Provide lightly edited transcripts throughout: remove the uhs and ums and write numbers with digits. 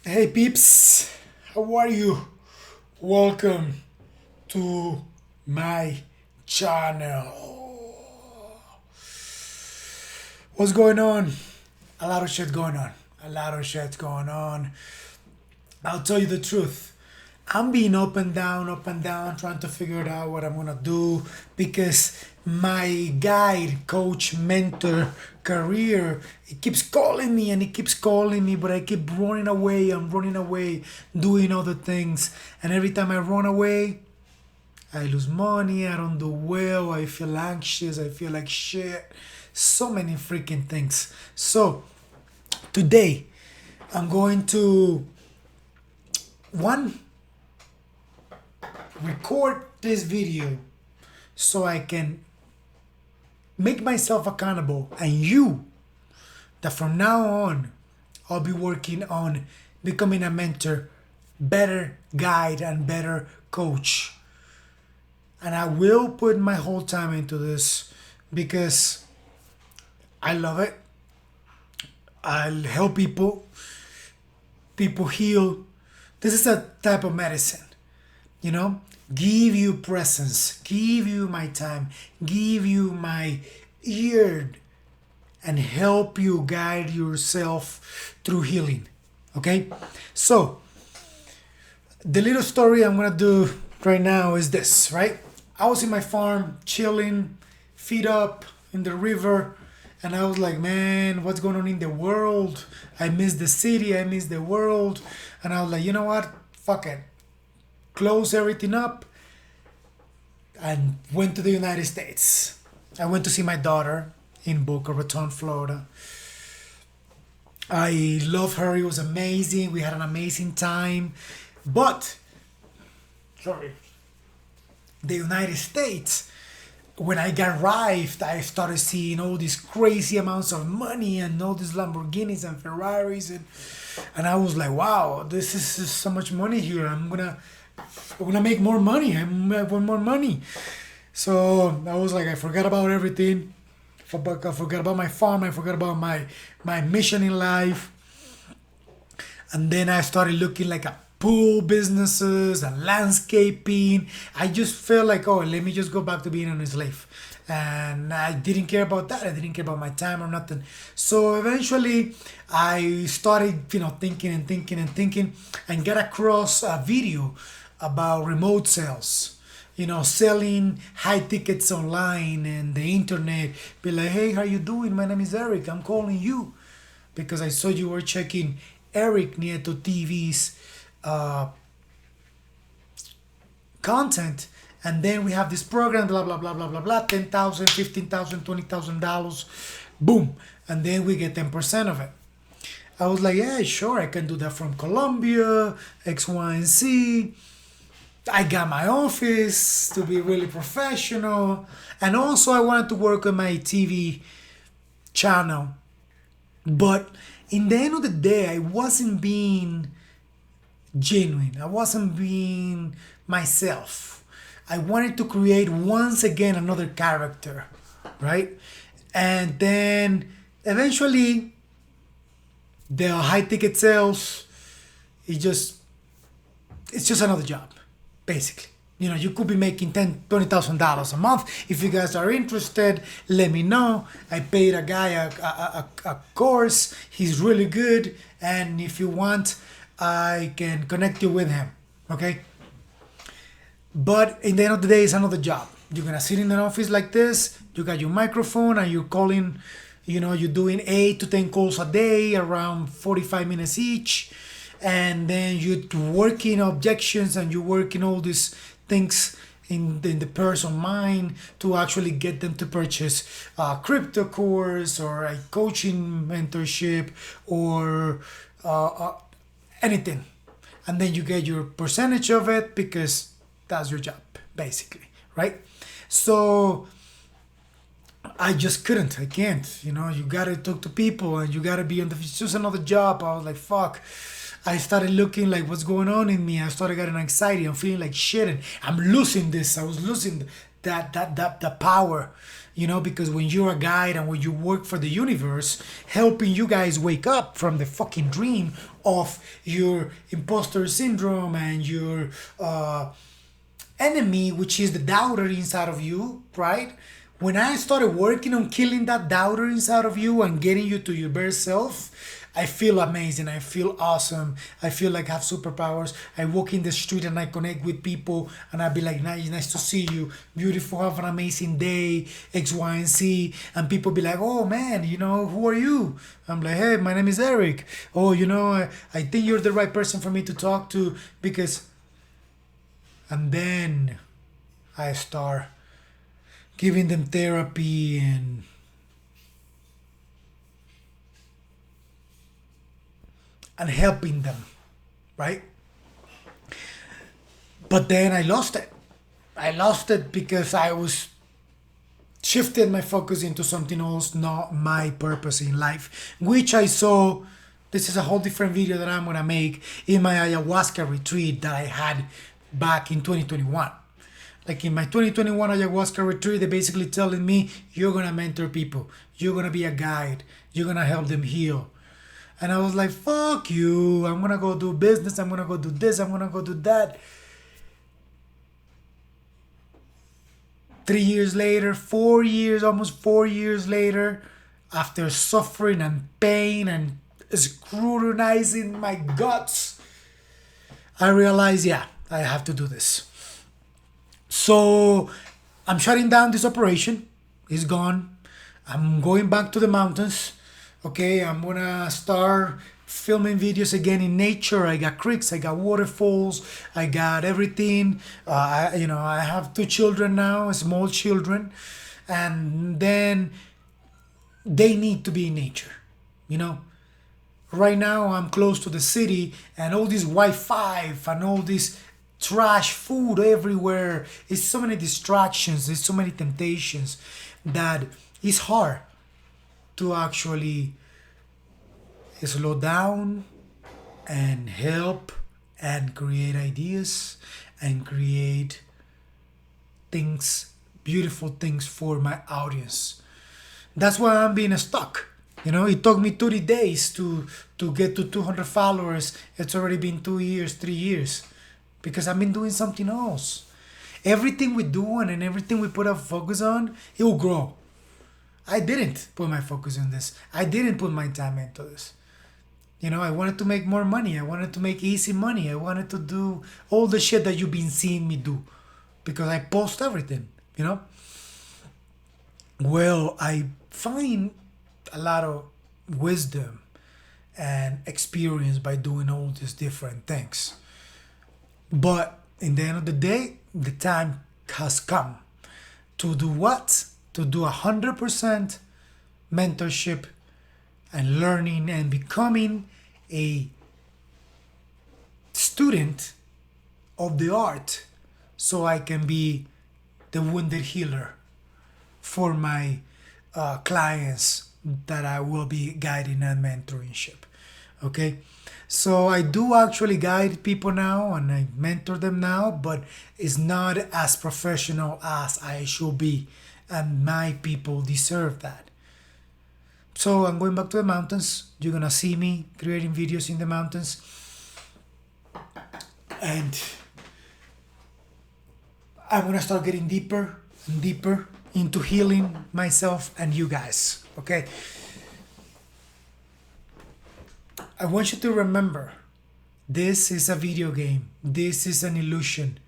Hey peeps, how are you? Welcome to my channel. What's going on? A lot of shit going on. A lot of shit going on. I'll tell you the truth. I'm being up and down, trying to figure it out what I'm gonna do because my guide, coach, mentor, career, it keeps calling me and it keeps calling me, but I keep running away. I'm running away, doing other things, and every time I run away, I lose money. I don't do well. I feel anxious. I feel like shit. So many freaking things. So today, I'm going to one record this video so I can make myself accountable and you that from now on I'll be working on becoming a mentor, better guide and better coach. And I will put my whole time into this because I love it. I'll help people heal. This is a type of medicine, you know, give you presence, give you my time, give you my ear, and help you guide yourself through healing. Okay, so the little story I'm gonna do right now is this, right? I was in my farm chilling, feet up in the river, and I was like, man, what's going on in the world? I miss the city, I miss the world. And I was like, you know what? Fuck it. Close everything up and went to the United States. I went to see my daughter in Boca Raton, Florida. I love her. It was amazing. We had an amazing time. But, sorry, the United States, when I arrived, I started seeing all these crazy amounts of money and all these Lamborghinis and Ferraris, and I was like, wow, this is just so much money here. I'm gonna make more money. I want more money. So I was like, I forgot about everything. I forgot about my farm. I forgot about my mission in life. And then I started looking like at pool businesses and landscaping. I just felt like, oh, let me just go back to being a slave. And I didn't care about that. I didn't care about my time or nothing. So eventually I started, thinking and thinking and thinking and got across a video about remote sales. Selling high tickets online and the internet. Be like, hey, how you doing? My name is Eric. I'm calling you because I saw you were checking Eric Nieto TV's uh, content. And then we have this program, blah, blah, blah, blah, blah, blah, 10,000, 15,000, $20,000, boom. And then we get 10% of it. I was like, yeah, sure, I can do that from Colombia, X, Y, and Z. I got my office to be really professional. And also, I wanted to work on my TV channel. But in the end of the day, I wasn't being genuine. I wasn't being myself. I wanted to create once again another character, right? And then eventually the high ticket sales, it's just another job, basically. You could be making $20,000 a month. If you guys are interested, let me know. I paid a guy a course. He's really good. And if you want, I can connect you with him. Okay? But in the end of the day, it's another job. You're going to sit in an office like this. You got your microphone and you're calling, you're doing 8 to 10 calls a day, around 45 minutes each. And then you're working objections and you're working all these things in the person mind to actually get them to purchase a crypto course or a coaching mentorship or anything. And then you get your percentage of it because that's your job, basically, right? So I just couldn't. I can't. You gotta talk to people and you gotta be on the. It's just another job. I was like, fuck. I started looking like what's going on in me. I started getting anxiety. I'm feeling like shit, and I'm losing this. I was losing the power, because when you're a guide and when you work for the universe, helping you guys wake up from the fucking dream of your imposter syndrome and your enemy, which is the doubter inside of you, right? When I started working on killing that doubter inside of you and getting you to your best self, I feel amazing. I feel awesome. I feel like I have superpowers. I walk in the street and I connect with people and I be like, nice to see you. Beautiful. Have an amazing day. X, Y, and Z. And people be like, oh man, who are you? I'm like, hey, my name is Eric. Oh, I think you're the right person for me to talk to because. And then I start giving them therapy and helping them, right? But then I lost it. I lost it because I was shifted my focus into something else, not my purpose in life, which I saw. This is a whole different video that I'm gonna make in my ayahuasca retreat that I had back in 2021. Like in my 2021 ayahuasca retreat, they basically telling me, you're gonna mentor people, you're gonna be a guide, you're gonna help them heal. And I was like, fuck you, I'm gonna go do business, I'm gonna go do this, I'm gonna go do that. 3 years later, 4 years, almost 4 years later, after suffering and pain and scrutinizing my guts, I realized, yeah, I have to do this. So I'm shutting down this operation. It's gone. I'm going back to the mountains. Okay, I'm gonna start filming videos again in nature. I got creeks, I got waterfalls, I got everything. I have 2 children now, small children, and then they need to be in nature. Right now I'm close to the city, and all this Wi-Fi and all this trash food everywhere. It's so many distractions. There's so many temptations that it's hard to actually slow down and help and create ideas and create things, beautiful things for my audience. That's why I'm being stuck. It took me 30 days to get to 200 followers. It's already been 2 years, 3 years, because I've been doing something else. Everything we do and everything we put our focus on, it will grow. I didn't put my focus on this. I didn't put my time into this. I wanted to make more money. I wanted to make easy money. I wanted to do all the shit that you've been seeing me do because I post everything, Well, I find a lot of wisdom and experience by doing all these different things. But in the end of the day, the time has come to do what? To do 100% mentorship and learning and becoming a student of the art so I can be the wounded healer for my clients that I will be guiding and mentorship. Okay, so I do actually guide people now and I mentor them now, but it's not as professional as I should be, and my people deserve that. So I'm going back to the mountains. You're gonna see me creating videos in the mountains, and I'm gonna start getting deeper and deeper into healing myself and you guys. Okay, I want you to remember, this is a video game. This is an illusion.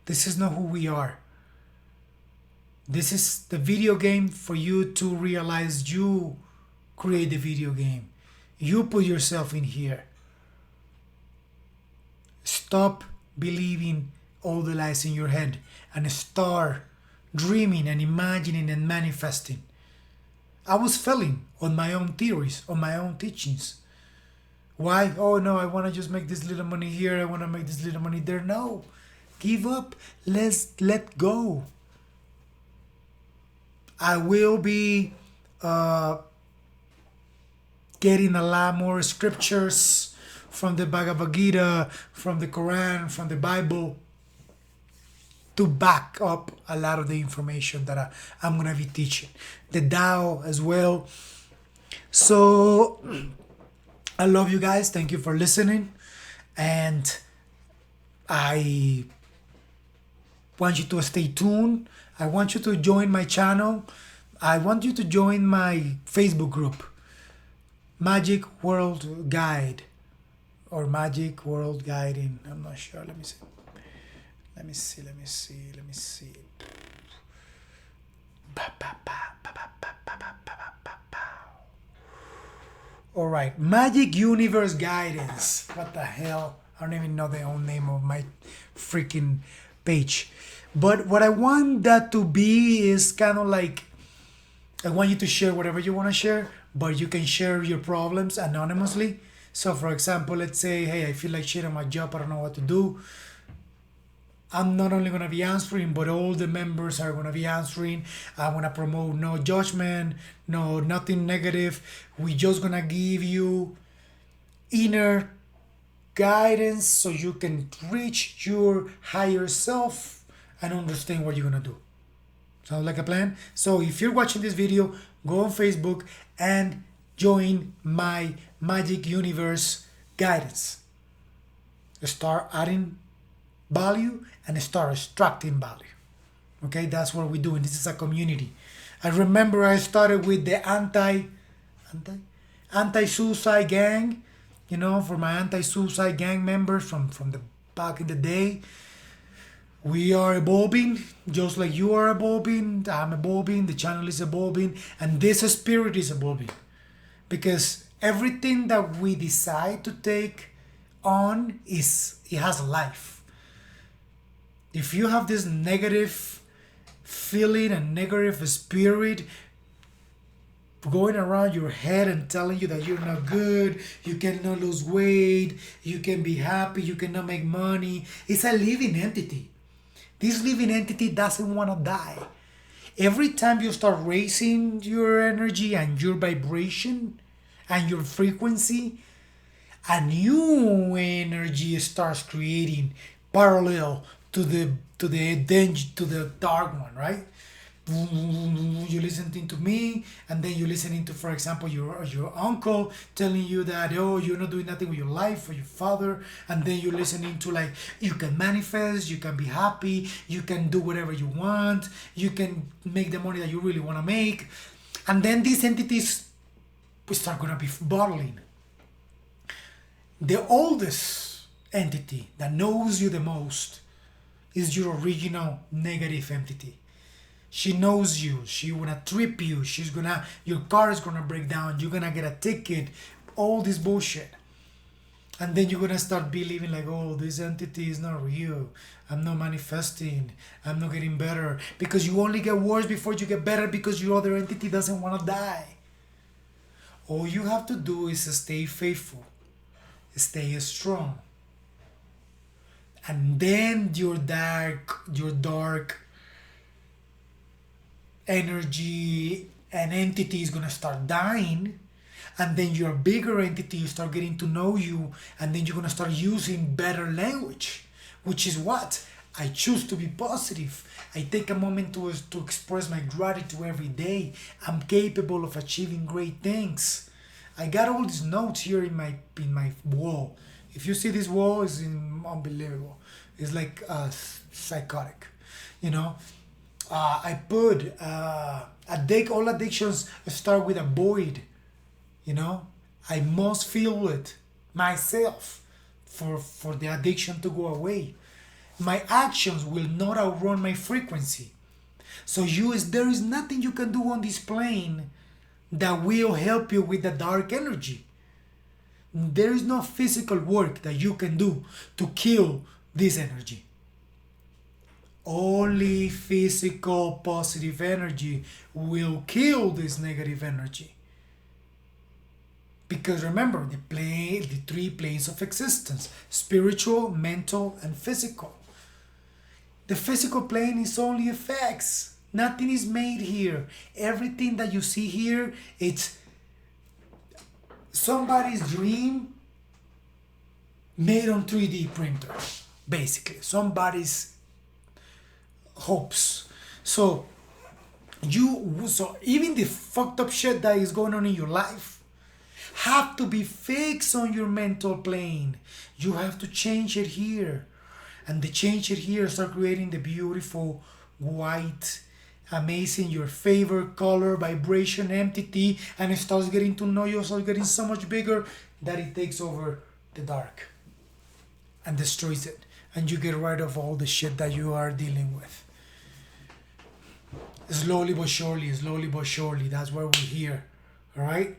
This is not who we are. This is the video game for you to realize you create the video game. You put yourself in here. Stop believing all the lies in your head and start dreaming and imagining and manifesting. I was failing on my own theories, on my own teachings. Why? Oh no, I want to just make this little money here. I want to make this little money there. No, give up. Let go. I will be getting a lot more scriptures from the Bhagavad Gita, from the Quran, from the Bible, to back up a lot of the information that I'm gonna be teaching. The Tao as well. So I love you guys. Thank you for listening. And I want you to stay tuned. I want you to join my channel. I want you to join my Facebook group, Magic World Guide, or Magic World Guiding. I'm not sure. Let me see. Let me see. Let me see. Let me see. All right, Magic Universe Guidance. What the hell? I don't even know the own name of my freaking page. But what I want that to be is kind of like, I want you to share whatever you want to share, but you can share your problems anonymously. So for example, let's say, hey, I feel like shit on my job, I don't know what to do. I'm not only going to be answering, but all the members are going to be answering. I want to promote no judgment, no nothing negative. We just going to give you inner guidance so you can reach your higher self and understand what you're going to do. Sounds like a plan? So if you're watching this video, go on Facebook and join my Magic Universe Guidance. Start adding value and start extracting value. Okay, that's what we're doing. This is a community. I remember I started with the anti-suicide gang, for my anti-suicide gang members from the back in the day. We are evolving, just like you are evolving. I'm evolving, the channel is evolving, and this spirit is evolving. Because everything that we decide to take on it has life. If you have this negative feeling and negative spirit going around your head and telling you that you're not good, you cannot lose weight, you can be happy, you cannot make money, it's a living entity. This living entity doesn't want to die. Every time you start raising your energy and your vibration and your frequency, a new energy starts creating parallel to the dark one, right? You're listening to me, and then you're listening to, for example, your uncle telling you that, oh, you're not doing nothing with your life, or your father, and then you're listening to, like, you can manifest, you can be happy, you can do whatever you want, you can make the money that you really want to make, and then these entities start gonna be bottling. The oldest entity that knows you the most is your original negative entity. She knows you. She wanna trip you. Your car is gonna break down. You're gonna get a ticket. All this bullshit. And then you're gonna start believing like, oh, this entity is not real. I'm not manifesting. I'm not getting better. Because you only get worse before you get better because your other entity doesn't wanna die. All you have to do is stay faithful. Stay strong. And then your dark energy and entity is gonna start dying, and then your bigger entity start getting to know you, and then you're gonna start using better language, which is what I choose to be positive. I take a moment to express my gratitude every day. I'm capable of achieving great things. I got all these notes here in my wall. If you see this wall, it's unbelievable. It's like psychotic, I put all addictions start with a void. I must feel it myself for the addiction to go away. My actions will not outrun my frequency. So there is nothing you can do on this plane that will help you with the dark energy. There is no physical work that you can do to kill this energy. Only physical positive energy will kill this negative energy. Because remember, the three planes of existence: spiritual, mental, and physical. The physical plane is only effects. Nothing is made here. Everything that you see here, it's somebody's dream made on 3D printers, basically. Somebody's hopes. So so even the fucked up shit that is going on in your life have to be fixed on your mental plane. You have to change it here. And the change it here start creating the beautiful white, amazing, your favorite color, vibration, entity, and it starts getting to know you, starts getting so much bigger that it takes over the dark and destroys it. And you get rid of all the shit that you are dealing with. Slowly but surely, slowly but surely. That's why we're here. Alright?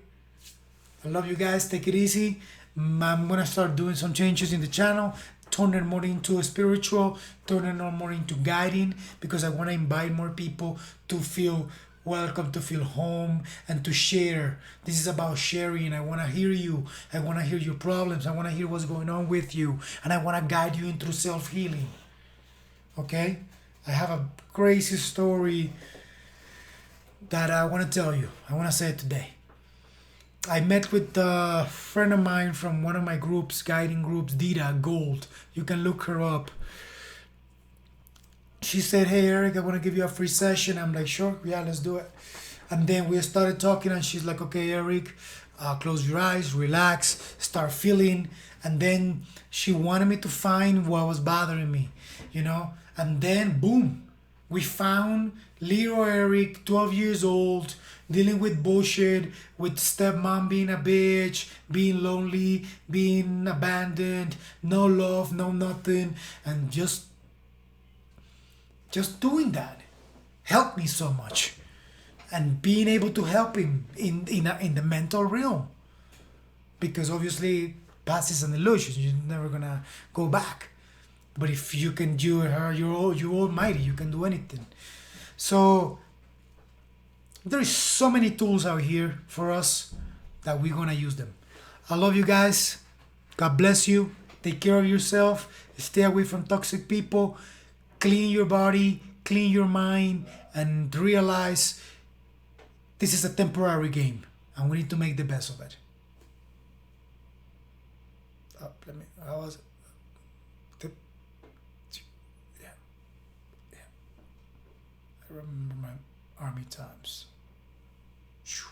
I love you guys. Take it easy. I'm gonna start doing some changes in the channel, turn it more into a spiritual, turn it more into guiding, because I want to invite more people to feel welcome, to feel home, and to share. This is about sharing. I want to hear you. I want to hear your problems. I want to hear what's going on with you, and I want to guide you into self-healing. Okay? I have a crazy story that I want to tell you. I want to say it today. I met with a friend of mine from one of my groups, guiding groups, Dita Gold. You can look her up. She said, "Hey Eric, I want to give you a free session." I'm like, "Sure, yeah, let's do it." And then we started talking, and she's like, "Okay, Eric, close your eyes, relax, start feeling." And then she wanted me to find what was bothering me, you know. And then, boom, we found little Eric, 12 years old, dealing with bullshit, with stepmom being a bitch, being lonely, being abandoned, no love, no nothing, and just doing that helped me so much. And being able to help him in the mental realm, because obviously past is an illusion. You're never gonna go back. But if you can do her, you're almighty. You can do anything. So there is so many tools out here for us that we're gonna use them. I love you guys. God bless you. Take care of yourself. Stay away from toxic people. Clean your body, clean your mind, and realize this is a temporary game, and we need to make the best of it. How was it? Yeah, yeah. I remember my army times. Phew.